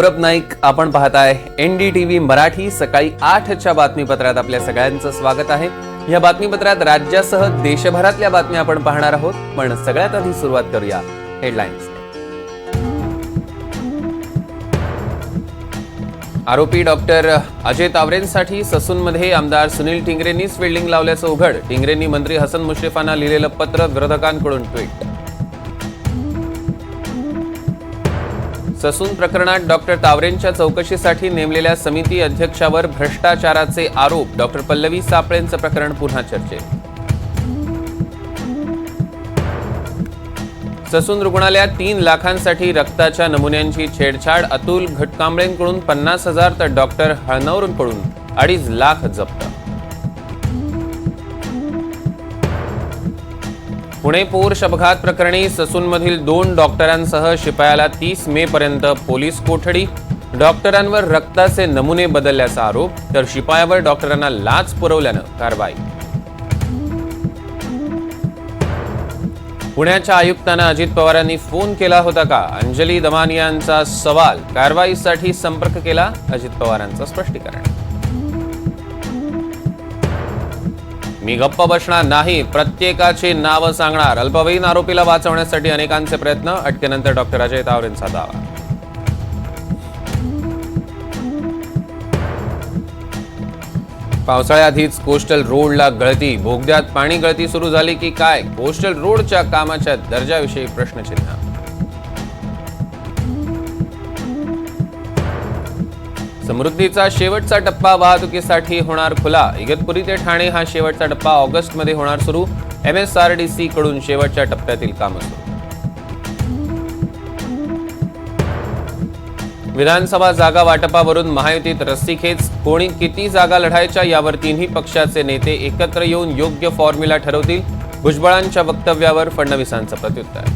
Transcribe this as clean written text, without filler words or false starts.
सौरभ नाईक आपण पाहताय NDTV मराठी सकाळी 8च्या बातमीपत्रात आपल्या सगळ्यांचं स्वागत आहे। या बातमीपत्रात राज्यासह देशभरातल्या बातम्या आपण पाहणार आहोत, पण सगळ्यात आधी सुरुवात करूया हेडलाईन्स। आरोपी डॉक्टर अजय तावरेंसाठी ससूनमध्ये आमदार सुनील टिंगरेंनीच वेल्डिंग लावल्याचं उघड। टिंगरेंनी मंत्री हसन मुश्रीफांना लिहिलेलं पत्र, विरोधकांकडून ट्विट। ससून प्रकरणात डॉक्टर तावरेंच्या चौकशीसाठी नेमलेल्या समिती अध्यक्षावर भ्रष्टाचाराचे आरोप। डॉक्टर पल्लवी सापळेंचं प्रकरण पुन्हा चर्चेत। ससून रुग्णालयात 3 लाखांसाठी रक्ताच्या नमुन्यांची छेडछाड। अतुल घटकांबळेंकडून 50,000 तर डॉक्टर हळनौरकडून 2.5 लाख जप्त। पुणे पोर्श अपघात प्रकरणी ससूनमधील 2 डॉक्टरांसह शिपायाला 30 मे पर्यंत पोलीस कोठडी। डॉक्टरांवर रक्ताचे नमुने बदलल्याचा आरोप, तर शिपायावर डॉक्टरांना लाच पुरवल्यानं कारवाई। पुण्याच्या आयुक्तांना अजित पवारांनी फोन केला होता का? अंजली दमानियांचा सवाल। कारवाईसाठी संपर्क केला, अजित पवारांचं स्पष्टीकरण। मी गप्प बसणार नाही, प्रत्येकाची नावं सांगणार। अल्पवयीन आरोपीला वाचवण्यासाठी अनेकांचे प्रयत्न। अटकेनंतर डॉक्टर अजय तावरेंचा दावा। पावसाळ्याआधीच कोस्टल रोडला गळती। बोगद्यात पाणी गळती सुरू झाली की काय? कोस्टल रोडच्या कामाच्या दर्जाविषयी प्रश्नचिन्ह। समृद्धीचा शेवटचा टप्पा वाहतुकीसाठी होणार खुला। इगतपुरी ते ठाणे हा शेवटचा टप्पा ऑगस्टमध्ये होणार सुरू। MSRDC कडून शेवटच्या टप्प्यातील कामं सुरू। विधानसभा जागा वाटपावरून महायुतीत रस्सीखेच। कोणी किती जागा लढायच्या यावर तिन्ही पक्षाचे नेते एकत्र येऊन योग्य फॉर्म्युला ठरवतील। भुजबळांच्या वक्तव्यावर फडणवीसांचं प्रत्युत्तर।